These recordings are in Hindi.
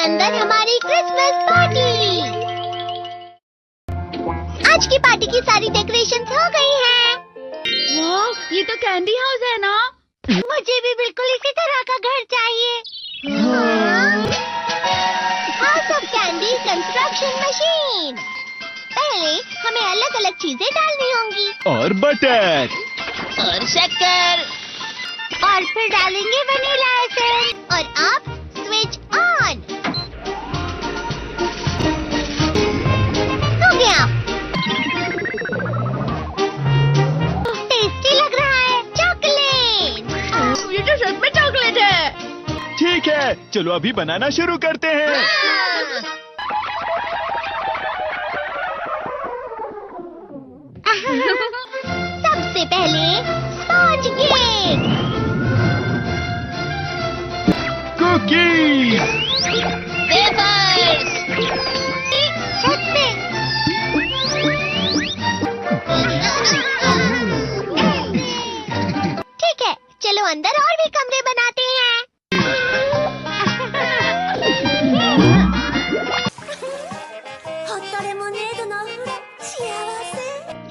अंदर हमारी क्रिसमस पार्टी। आज की पार्टी की सारी डेकोरेशंस हो गई हैं। वाह, ये तो कैंडी हाउस है ना? मुझे भी बिल्कुल इसी तरह का घर चाहिए। House of candy construction machine. पहले हमें अलग अलग चीजें डालनी होंगी और बटर और शक्कर, और फिर डालेंगे वनीला एसेंस और अब स्विच ऑन। हो गया। टेस्टी लग रहा है। चॉकलेट। ये तो सच में चॉकलेट है। ठीक है, चलो अभी बनाना शुरू करते हैं। सबसे पहले स्पॉन्ज केक, कुकीज, वेफर्स, छत पे। ठीक है, चलो अंदर और भी कमरे बनाते हैं।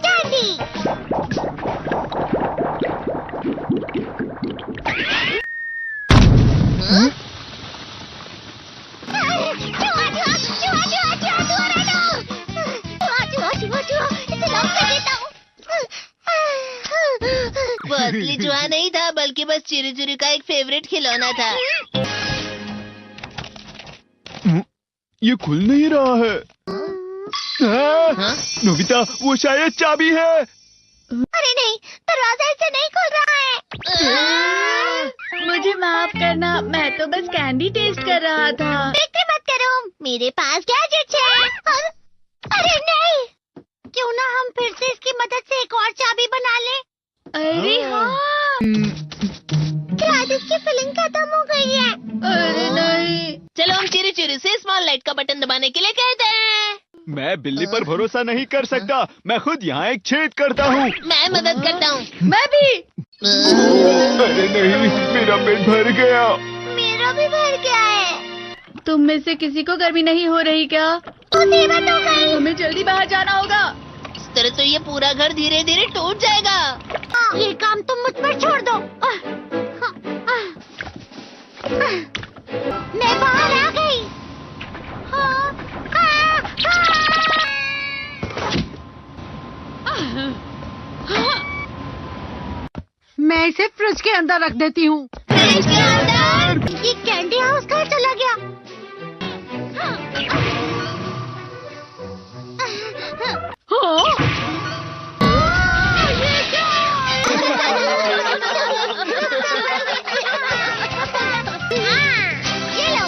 कैंडी। वो असली चूहा नहीं था, बल्कि बस चिरू चिरू का एक फेवरेट खिलौना था। ये खुल नहीं रहा है। नोबिता, वो शायद चाबी है। अरे नहीं, दरवाजा ऐसे नहीं खुल रहा है। मुझे माफ करना, मैं तो बस कैंडी टेस्ट कर रहा था। फिक्र मत करो, मेरे पास गैजेट्स है। अरे नहीं, क्यों ना हम फिर से इसकी मदद से एक और चाबी बना लें। अरे हाँ। शायद इसकी फिलिंग खत्म हो गई है। अरे नहीं। चलो हम चिरू चिरू से स्मॉल लाइट का बटन दबाने के लिए कहते हैं। मैं बिल्ली पर भरोसा नहीं कर सकता। मैं खुद यहाँ एक छेद करता हूँ। मैं मदद करता हूँ। मैं भी। अरे नहीं, मेरा पेट भर गया। मेरा भी भर गया है। तुम में से किसी को गर्मी नहीं हो रही क्या? मुसीबत हो गई। हमें जल्दी बाहर जाना होगा। इस तरह तो ये पूरा घर धीरे धीरे टूट जाएगा। ये काम तुम मुझ पर छोड़ दो। मैं बाहर आ गई। मैं इसे फ्रिज के अंदर रख देती हूँ। फ्रिज के अंदर? ये कैंडी हाउस कहाँ चला गया? ये लो।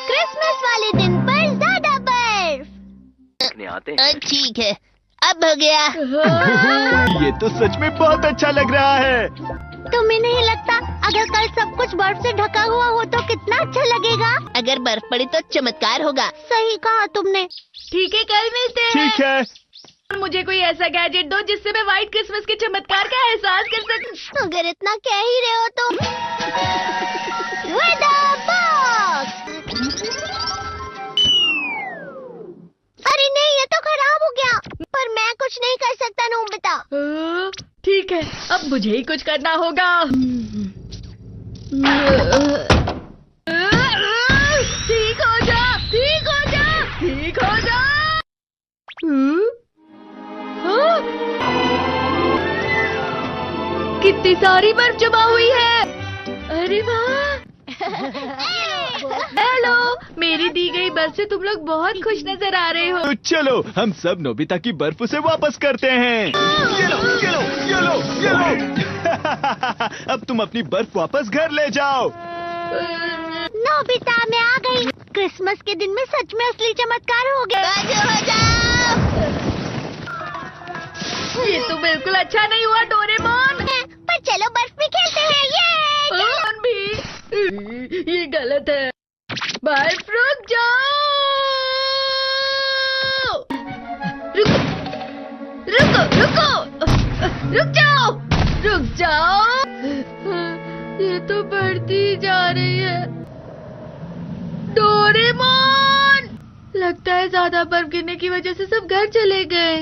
क्रिसमस वाले दिन पर ज्यादा बर्फ। ठीक है, अब हो गया। ये तो सच में बहुत अच्छा लग रहा है। तुम्हें नहीं लगता अगर कल सब कुछ बर्फ से ढका हुआ हो तो कितना अच्छा लगेगा? अगर बर्फ पड़ी तो चमत्कार होगा। सही कहा तुमने। ठीक है, कल मिलते हैं। ठीक है। मुझे कोई ऐसा गैजेट दो जिससे मैं व्हाइट क्रिसमस के चमत्कार का एहसास कर सकूं। अगर इतना कह ही रहे हो तो वेदर बॉक्स। अरे नहीं, ये तो खराब हो गया। पर मैं कुछ नहीं कर सकता नोबिता। ठीक है, अब मुझे ही कुछ करना होगा। ठीक हो जा, ठीक हो जा, ठीक हो जा। कितनी सारी बर्फ जमा हुई है। अरे वाह। हेलो, मेरी दी गई बर्फ से तुम लोग बहुत खुश नजर आ रहे हो। तो चलो हम सब नोबिता की बर्फ उसे वापस करते हैं। ये लो, ये लो, ये लो, ये लो। अब तुम अपनी बर्फ वापस घर ले जाओ। नोबिता, मैं आ गई। क्रिसमस के दिन में सच में असली चमत्कार हो गया। ये तो बिल्कुल अच्छा नहीं हुआ डोरेमोन। पर चलो बर्फ में खेलते हैं। ये भी ये गलत है। बर्फ रुक जाओ। रुको रुको रुको, रुक जाओ। रुक जाओ। ये तो बढ़ती ही जा रही है। डोरेमोन! लगता है ज्यादा बर्फ गिरने की वजह से सब घर चले गए।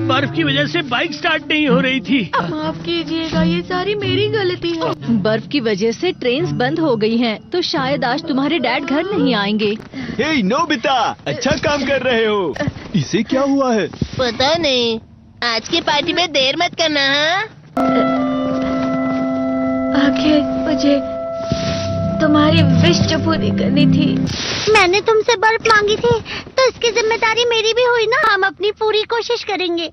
बर्फ की वजह से बाइक स्टार्ट नहीं हो रही थी। माफ कीजिएगा, ये सारी मेरी गलती है। बर्फ की वजह से ट्रेन्स बंद हो गई हैं, तो शायद आज तुम्हारे डैड घर नहीं आएंगे। हे नोबिता, अच्छा काम कर रहे हो। इसे क्या हुआ है? पता नहीं, आज की पार्टी में देर मत करना। हाँ, आखिर मुझे तुम्हारी विश जो पूरी करनी थी। मैंने तुमसे बर्फ मांगी थी, तो इसकी जिम्मेदारी मेरी भी हुई ना। हम अपनी पूरी कोशिश करेंगे।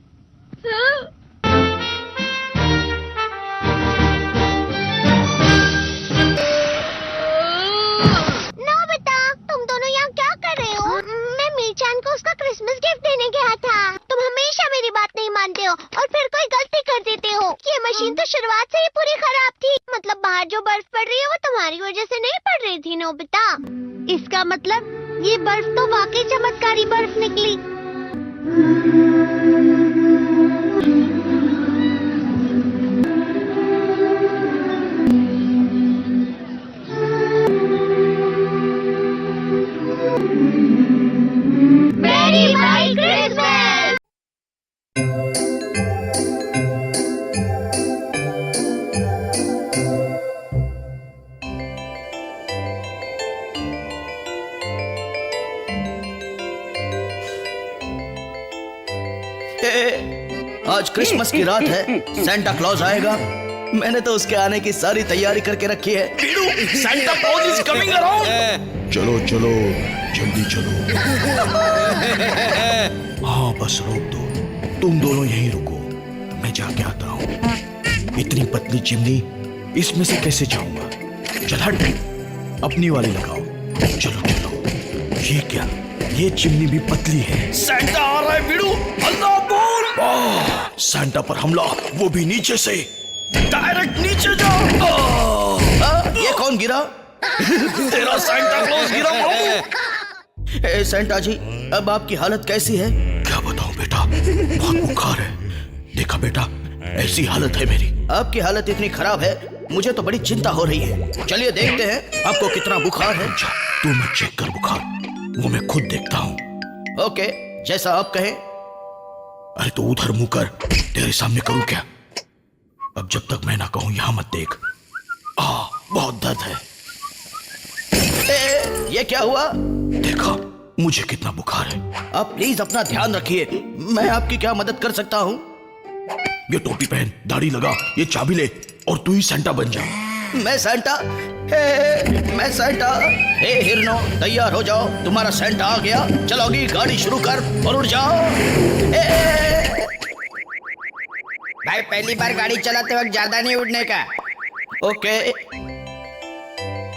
नोबिता, तुम दोनों यहाँ क्या कर रहे हो? मैं मीरचान को उसका क्रिसमस गिफ्ट देने गया था। तुम हमेशा मेरी बात नहीं मानते हो और फिर कोई गलती कर देते हो। ये मशीन तो शुरुआत से ही पूरी खराब थी। मतलब बाहर जो बर्फ पड़ रही है वो तुम्हारी वजह से नहीं पड़ रही थी नोबिता। इसका मतलब ये बर्फ तो वाकई चमत्कारी बर्फ निकली। मेरी भाई क्रिसमस। आज क्रिसमस की रात है, सेंटा क्लॉज आएगा। मैंने तो उसके आने की सारी तैयारी करके रखी है। Santa Claus is coming around. चलो चलो, जल्दी चलो। हाँ बस रोक दो, तुम दोनों यहीं रुको, मैं जाके आता हूँ। इतनी पतली चिमनी, इसमें से कैसे जाऊंगा? चल हट, अपनी वाली लगाओ। चलो चलो। ये क्या, ये चिमनी भी पतली है। सेंटा आ रहा है बिड़ू, अल्लाह बोल। सेंटा पर हमला, वो भी नीचे से। डायरेक्ट नीचे जाओ। ये कौन गिरा? तेरा सेंटा क्लॉज गिरा मामू। ए सेंटा जी, अब आपकी हालत कैसी है? क्या बताऊं बेटा, बहुत बुखार है। देखा बेटा, ऐसी हालत है मेरी। आपकी हालत इतनी खराब है, मुझे तो बड़ी चिंता हो रही है। चलिए देखते हैं आपको कितना बुखार है। अच्छा, तू मत चेक कर बुखार, वो मैं खुद देखता हूँ। ओके, जैसा आप कहें। अरे तो उधर मुंह कर, तेरे सामने करूँ क्या? अब जब तक मैं ना कहूँ यहाँ मत देख। बहुत दर्द है। ये क्या हुआ? देखा, मुझे कितना बुखार है। आप प्लीज अपना ध्यान रखिए। मैं आपकी क्या मदद कर सकता हूँ? ये टोपी पहन, दाढ़ी लगा, ये चाबी ले और तू ही सेंटा बन जा। मैं सेंटा? मैं सेंटा? हे हिरनो, तैयार हो जाओ, तुम्हारा सेंटा आ गया। चलोगी, गाड़ी शुरू कर और उड़ जाओ। भाई पहली बार गाड़ी चलाते वक्त ज्यादा नहीं उड़ने का। ओके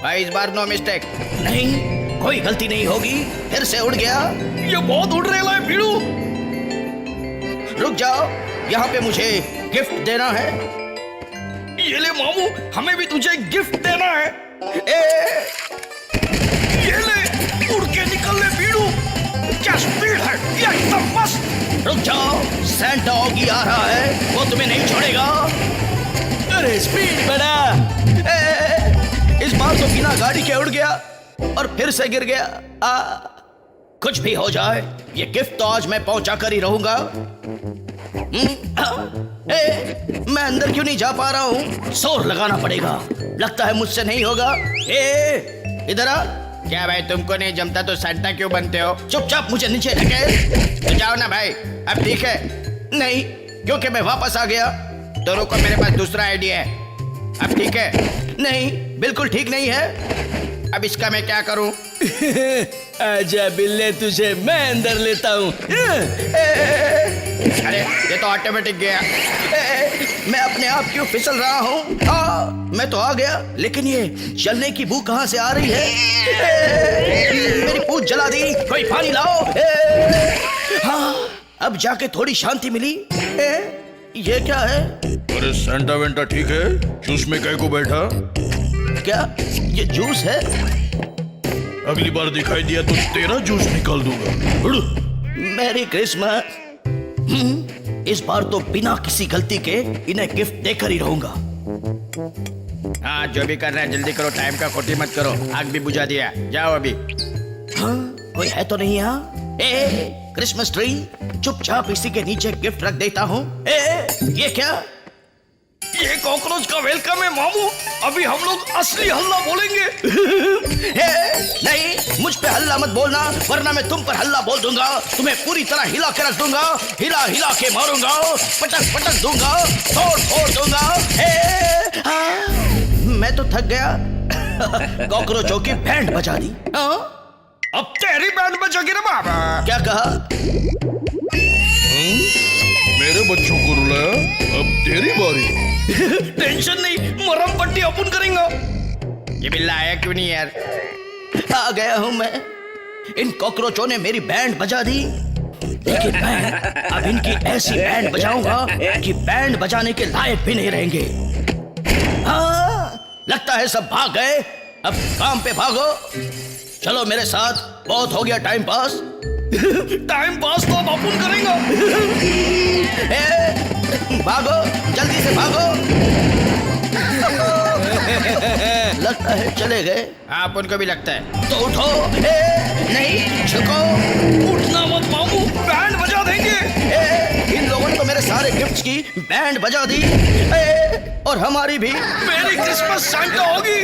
भाई, इस बार नो मिस्टेक। नहीं, कोई गलती नहीं होगी। फिर से उड़ गया। ये बहुत उड़ रहा है बिड़ू। रुक जाओ, यहाँ पे मुझे गिफ्ट देना है। ये ले मामू, हमें भी तुझे गिफ्ट देना है। ये ले, उड़ के निकल ले बीड़ू। क्या स्पीड है, ये एकदम मस्त। रुक जाओ, सेंटा ऑगी आ रहा है, वो तुम्हें नहीं छोड़ेगा। अरे स्पीड बढ़ा। इस बार तो बिना गाड़ी के उड़ गया और फिर से गिर गया। कुछ भी हो जाए, ये गिफ्ट तो आज मैं पहुंचा कर ही रहूंगा। मैं अंदर क्यों नहीं जा पा रहा हूँ? जोर लगाना पड़ेगा, लगता है मुझसे नहीं होगा। इधर आ। क्या भाई, तुमको नहीं जमता तो सेंटा क्यों बनते हो? चुपचाप मुझे नीचे ढकेल। तो जाओ ना भाई। अब ठीक है? नहीं, क्योंकि मैं वापस आ गया। दोनों को मेरे पास दूसरा आइडिया है। अब ठीक है? नहीं, बिल्कुल ठीक नहीं है। अब इसका मैं क्या करूं? आजा बिल्ले, तुझे मैं अंदर लेता हूं। अरे ये तो ऑटोमेटिक गया। मैं अपने आप क्यों फिसल रहा हूँ? मैं तो आ गया, लेकिन ये जलने की बू कहाँ से आ रही है? मेरी पूंछ जला दी, कोई पानी लाओ। हाँ, अब जाके थोड़ी शांति मिली। ये क्या है? अरे सेंटा वेंटा ठीक है? जूस में कैको बैठा? क्या ये जूस है? अगली बार दिखाई दिया तो तेरा जूस निकाल दूंगा। Merry Christmas. इस बार तो बिना किसी गलती के इन्हें गिफ्ट देकर ही रहूंगा। हाँ, जो भी कर रहा है जल्दी करो, टाइम का खोटी मत करो। आग भी बुझा दिया, जाओ अभी। हाँ, कोई है तो नहीं यहाँ? क्रिसमस ट्री, चुपचाप इसी के नीचे गिफ्ट रख देता हूँ। ये क्या? ये कॉकरोच का वेलकम है मामू। अभी हम लोग असली हल्ला बोलेंगे। नहीं, मुझ पे हल्ला मत बोलना, वरना मैं तुम पर हल्ला बोल दूंगा। तुम्हें पूरी तरह हिला के रख दूंगा, हिला हिला के मारूंगा, पटक पटक दूंगा, तोड़ फोड़ दूंगा। मैं तो थक गया। कॉकरोचों की बैंड बजा दी। अब तेरी बैंड बजाएगी ना बाबा। क्या कहा? मेरे बच्चों को रुलाया, अब तेरी बारी। टेंशन नहीं, मरम पट्टी अपन करेंगे। ये बिल्ला आया क्यों नहीं यार? आ गया हूं मैं। इन कॉकरोचों ने मेरी बैंड बजा दी, लेकिन मैं अब इनकी ऐसी बैंड बजाऊंगा कि बैंड बजाने के लायक भी नहीं रहेंगे। हाँ, लगता है सब भाग गए। अब काम पे भागो। चलो मेरे साथ, बहुत हो गया टाइम पास। टाइम पास तो अब अपन करेंगे। भागो, जल्दी से भागो। लगता है चले गए। हाँ, अपन को भी लगता है। तो उठो। नहीं, झुको। उठना मत मामू, बैंड बजा देंगे। इन लोगों ने तो मेरे सारे गिफ्ट्स की बैंड बजा दी, और हमारी भी। मेरी क्रिसमस सांता होगी।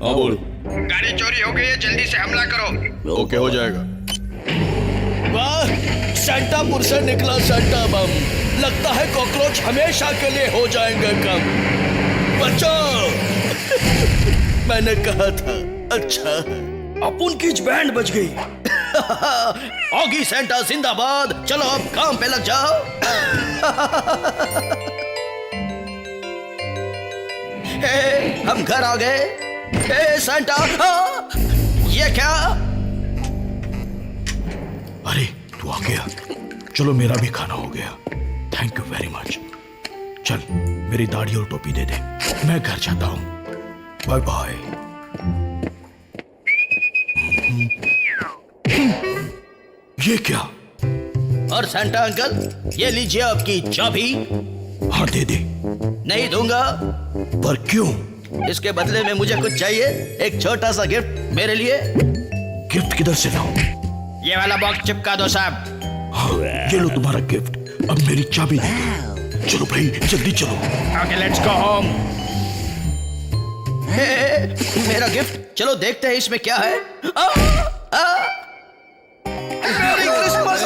हाँ बोल। गाड़ी चोरी हो गई है, जल्दी से हमला करो। ओके, हो जाएगा। वाह, सैंटापुर से निकला सैंटा बम। लगता है कॉकरोच हमेशा के लिए हो जाएंगे कम। बचाओ। मैंने कहा था। अच्छा, अपन की बैंड बज गई। ऑगी सैंटा जिंदाबाद। चलो अब काम पे लग जाओ। हम घर आ गए। सैंटा, ये क्या? अरे तू आ गया। चलो मेरा भी खाना हो गया। Thank you very much. चल मेरी दाढ़ी और टोपी दे दे, मैं घर जाता हूँ। Bye bye. ये क्या? और सैंटा अंकल, ये लीजिए आपकी चाबी। हाँ दे दे। नहीं दूंगा। पर क्यों? इसके बदले में मुझे कुछ चाहिए, एक छोटा सा गिफ्ट मेरे लिए। गिफ्ट किधर से लाऊं? ये वाला बॉक्स चिपका दो साहब। हाँ, ये लो तुम्हारा गिफ्ट। अब मेरी चाबी दे दो। चलो भाई, जल्दी चलो। Okay, let's go home. मेरा गिफ्ट, चलो देखते हैं इसमें क्या है। मेरी क्रिसमस।